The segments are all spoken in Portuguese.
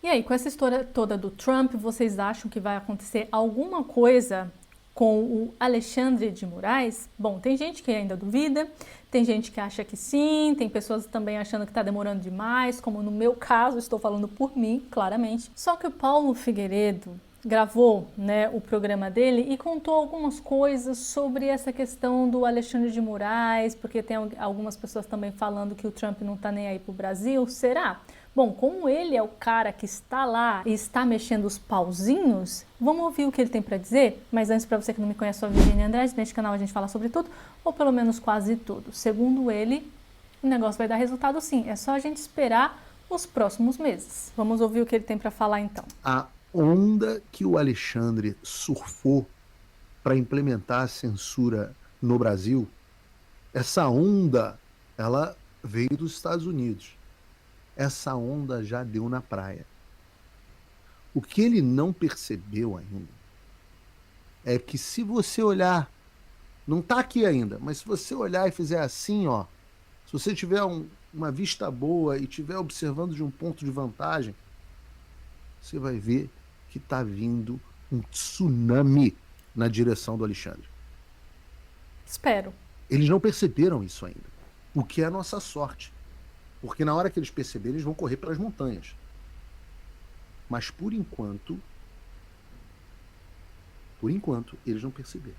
E aí, com essa história toda do Trump, vocês acham que vai acontecer alguma coisa com o Alexandre de Moraes? Bom, tem gente que ainda duvida, tem gente que acha que sim, tem pessoas também achando que está demorando demais, como no meu caso, estou falando por mim, claramente. Só que o Paulo Figueiredo gravou, né, o programa dele e contou algumas coisas sobre essa questão do Alexandre de Moraes, porque tem algumas pessoas também falando que o Trump não está nem aí pro Brasil. Será? Bom, como ele é o cara que está lá e está mexendo os pauzinhos, vamos ouvir o que ele tem para dizer? Mas antes, para você que não me conhece, sou a Virginia Andrade, neste canal a gente fala sobre tudo, ou pelo menos quase tudo. Segundo ele, o negócio vai dar resultado sim, é só a gente esperar os próximos meses. Vamos ouvir o que ele tem para falar então. A onda que o Alexandre surfou para implementar a censura no Brasil, essa onda, ela veio dos Estados Unidos. Essa onda já deu na praia. O que ele não percebeu ainda é que se você olhar, não está aqui ainda, mas se você olhar e fizer assim, ó, se você tiver uma vista boa e estiver observando de um ponto de vantagem, você vai ver que está vindo um tsunami na direção do Alexandre. Espero. Eles não perceberam isso ainda, o que é a nossa sorte. Porque na hora que eles perceberem, eles vão correr pelas montanhas. Mas por enquanto, eles não perceberam.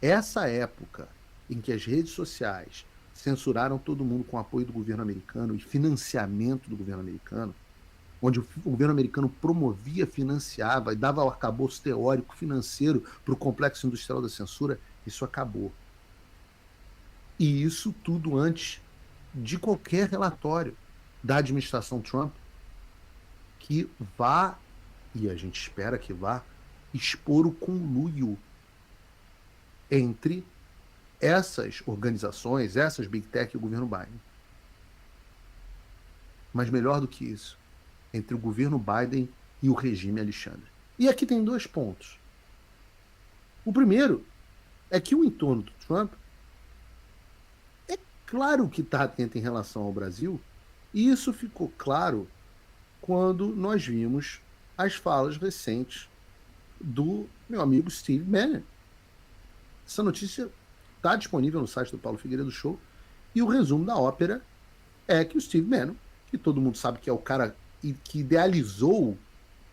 Essa época em que as redes sociais censuraram todo mundo com apoio do governo americano e financiamento do governo americano, onde o governo americano promovia, financiava e dava o arcabouço teórico financeiro para o complexo industrial da censura, isso acabou. E isso tudo antes de qualquer relatório da administração Trump que vá, e a gente espera que vá, expor o conluio entre essas organizações, essas Big Tech e o governo Biden. Mas melhor do que isso, entre o governo Biden e o regime Alexandre. E aqui tem dois pontos. O primeiro é que o entorno do Trump é claro que está atento em relação ao Brasil, e isso ficou claro quando nós vimos as falas recentes do meu amigo Steve Bannon. Essa notícia está disponível no site do Paulo Figueiredo Show, e o resumo da ópera é que o Steve Bannon, que todo mundo sabe que é o cara que idealizou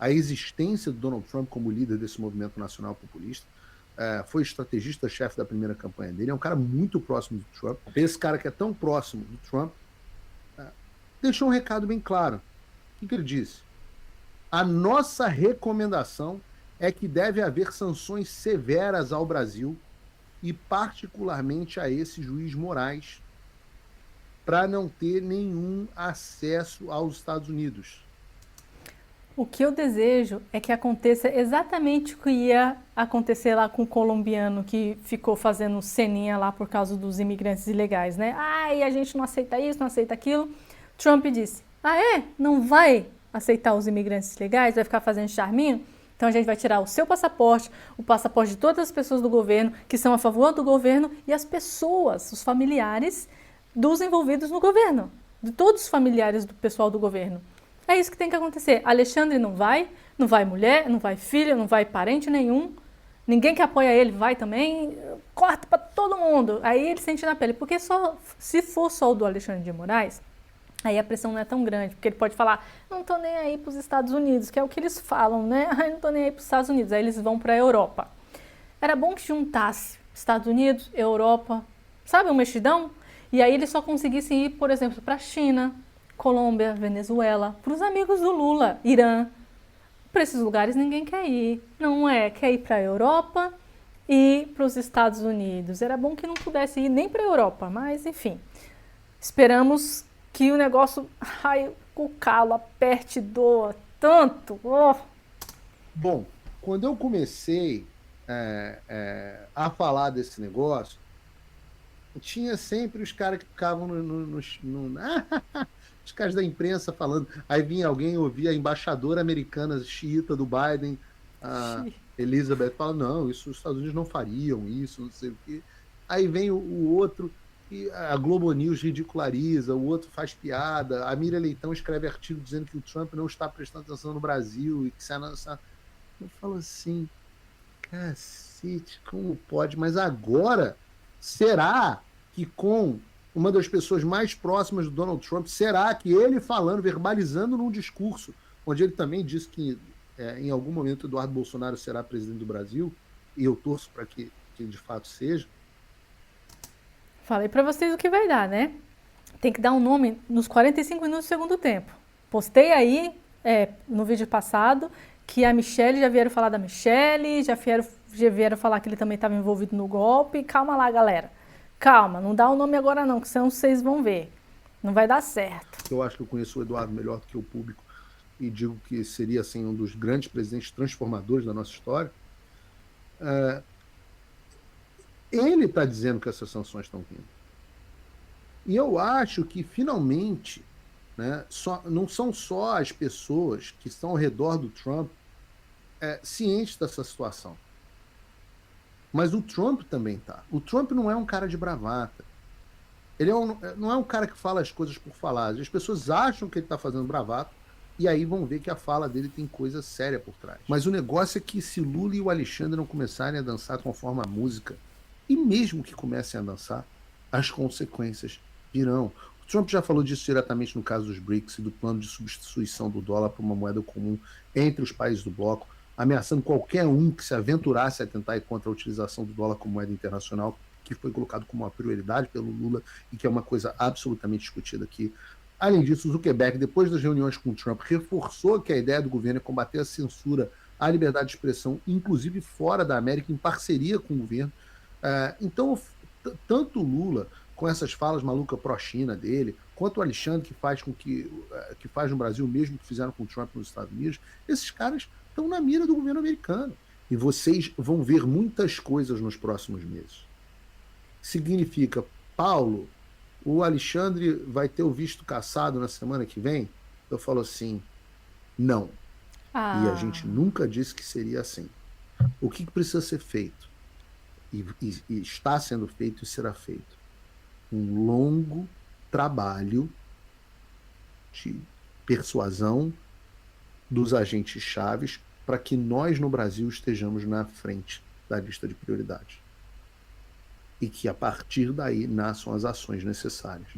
a existência do Donald Trump como líder desse movimento nacional populista, foi estrategista-chefe da primeira campanha dele, é um cara muito próximo do Trump. Esse cara que é tão próximo do Trump deixou um recado bem claro. O que ele disse? A nossa recomendação é que deve haver sanções severas ao Brasil e particularmente a esse juiz Moraes para não ter nenhum acesso aos Estados Unidos. O que eu desejo é que aconteça exatamente o que ia acontecer lá com o colombiano que ficou fazendo ceninha lá por causa dos imigrantes ilegais, né? Ai, a gente não aceita isso, não aceita aquilo. Trump disse, não vai aceitar os imigrantes ilegais, vai ficar fazendo charminho? Então a gente vai tirar o seu passaporte, o passaporte de todas as pessoas do governo que são a favor do governo e as pessoas, os familiares dos envolvidos no governo, de todos os familiares do pessoal do governo. É isso que tem que acontecer. Alexandre não vai mulher, não vai filha, não vai parente nenhum. Ninguém que apoia ele vai também. Corta para todo mundo. Aí ele sente na pele. Porque se for só o do Alexandre de Moraes, aí a pressão não é tão grande. Porque ele pode falar, não tô nem aí para os Estados Unidos, que é o que eles falam, né? Não tô nem aí para os Estados Unidos. Aí eles vão para a Europa. Era bom que juntasse Estados Unidos, Europa, sabe, um mexidão? E aí eles só conseguissem ir, por exemplo, para a China, Colômbia, Venezuela, para os amigos do Lula, Irã. Para esses lugares ninguém quer ir, não é? Quer ir para a Europa e para os Estados Unidos. Era bom que não pudesse ir nem para a Europa, mas enfim. Esperamos que o negócio, o calo aperte, doa tanto. Oh. Bom, quando eu comecei a falar desse negócio, tinha sempre os caras que ficavam os caras da imprensa falando. Aí vinha alguém ouvir a embaixadora americana xiita do Biden, a Elizabeth, fala, não, isso os Estados Unidos não fariam, isso, não sei o quê. Aí vem o outro e a Globo News ridiculariza, o outro faz piada, a Miriam Leitão escreve artigo dizendo que o Trump não está prestando atenção no Brasil e que se a nossa... Eu falo assim, cacete, como pode? Mas agora, será que com uma das pessoas mais próximas do Donald Trump, será que ele falando, verbalizando num discurso, onde ele também disse que em algum momento Eduardo Bolsonaro será presidente do Brasil, e eu torço para que de fato seja. Falei pra vocês o que vai dar, né? Tem que dar um nome nos 45 minutos do segundo tempo. Postei aí, no vídeo passado, que a Michelle, já vieram falar da Michelle, já vieram falar que ele também estava envolvido no golpe. Calma lá, galera. Calma, não dá o nome agora não, que senão vocês vão ver. Não vai dar certo. Eu acho que eu conheço o Eduardo melhor do que o público e digo que seria assim, um dos grandes presidentes transformadores da nossa história. Ele está dizendo que essas sanções estão vindo. E eu acho que, finalmente, né, não são só as pessoas que estão ao redor do Trump cientes dessa situação. Mas o Trump também está. O Trump não é um cara de bravata. Ele não é um cara que fala as coisas por falar. As pessoas acham que ele está fazendo bravata e aí vão ver que a fala dele tem coisa séria por trás. Mas o negócio é que se Lula e o Alexandre não começarem a dançar conforme a música, e mesmo que comecem a dançar, as consequências virão. O Trump já falou disso diretamente no caso dos BRICS e do plano de substituição do dólar por uma moeda comum entre os países do bloco, ameaçando qualquer um que se aventurasse a tentar ir contra a utilização do dólar como moeda internacional, que foi colocado como uma prioridade pelo Lula e que é uma coisa absolutamente discutida aqui. Além disso, o Zuckerberg, depois das reuniões com o Trump, reforçou que a ideia do governo é combater a censura à liberdade de expressão, inclusive fora da América, em parceria com o governo. Então, tanto o Lula, com essas falas malucas pró-China dele, quanto o Alexandre, que faz no Brasil o mesmo que fizeram com o Trump nos Estados Unidos, esses caras estão na mira do governo americano. E vocês vão ver muitas coisas nos próximos meses. Significa, Paulo, o Alexandre vai ter o visto cassado na semana que vem? Eu falo assim, não. E a gente nunca disse que seria assim. O que precisa ser feito? E está sendo feito e será feito. Um longo trabalho de persuasão dos agentes chaves para que nós no Brasil estejamos na frente da lista de prioridades. E que a partir daí nasçam as ações necessárias.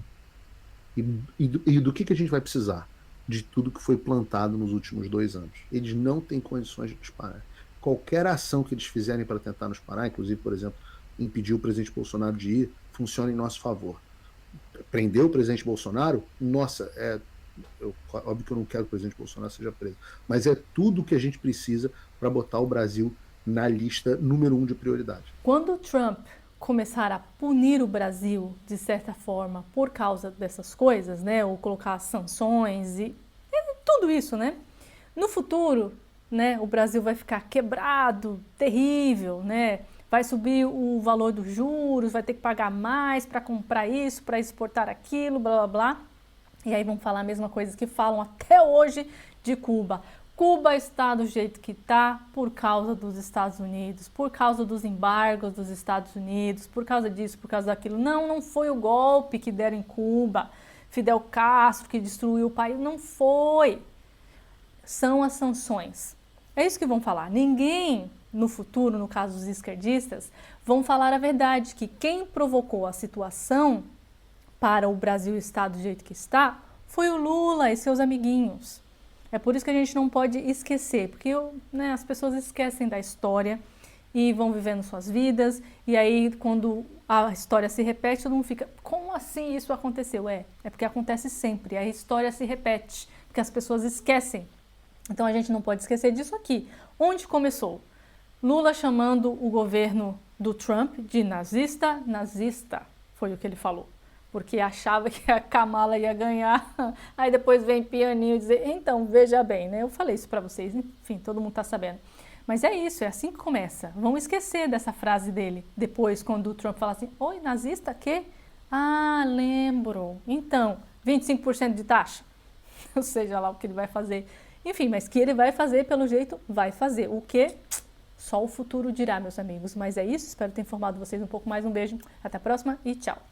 E do que a gente vai precisar? De tudo que foi plantado nos últimos 2 anos. Eles não têm condições de nos parar. Qualquer ação que eles fizerem para tentar nos parar, inclusive, por exemplo, impedir o presidente Bolsonaro de ir, funciona em nosso favor. Prender o presidente Bolsonaro, nossa, óbvio que eu não quero que o presidente Bolsonaro seja preso, mas é tudo que a gente precisa para botar o Brasil na lista número 1 de prioridade. Quando o Trump começar a punir o Brasil, de certa forma, por causa dessas coisas, né, ou colocar sanções e tudo isso, né, no futuro, né, o Brasil vai ficar quebrado, terrível, né, vai subir o valor dos juros, vai ter que pagar mais para comprar isso, para exportar aquilo, blá, blá, blá. E aí vão falar a mesma coisa que falam até hoje de Cuba. Cuba está do jeito que está por causa dos Estados Unidos, por causa dos embargos dos Estados Unidos, por causa disso, por causa daquilo. Não foi o golpe que deram em Cuba, Fidel Castro que destruiu o país, não foi. São as sanções. É isso que vão falar. Ninguém no futuro, no caso dos esquerdistas, vão falar a verdade, que quem provocou a situação para o Brasil estar do jeito que está foi o Lula e seus amiguinhos. É por isso que a gente não pode esquecer, porque as pessoas esquecem da história e vão vivendo suas vidas, e aí quando a história se repete, todo mundo fica, como assim isso aconteceu? É porque acontece sempre, a história se repete, porque as pessoas esquecem. Então a gente não pode esquecer disso aqui. Onde começou? Lula chamando o governo do Trump de nazista, foi o que ele falou. Porque achava que a Kamala ia ganhar, aí depois vem pianinho dizer, então, veja bem, né? Eu falei isso pra vocês, enfim, todo mundo tá sabendo. Mas é isso, é assim que começa. Vão esquecer dessa frase dele, depois, quando o Trump fala assim, oi, nazista, quê? Ah, lembro. Então, 25% de taxa? Ou seja lá o que ele vai fazer. Enfim, mas que ele vai fazer, pelo jeito, vai fazer. O quê? Só o futuro dirá, meus amigos. Mas é isso, espero ter informado vocês um pouco mais. Um beijo, até a próxima e tchau.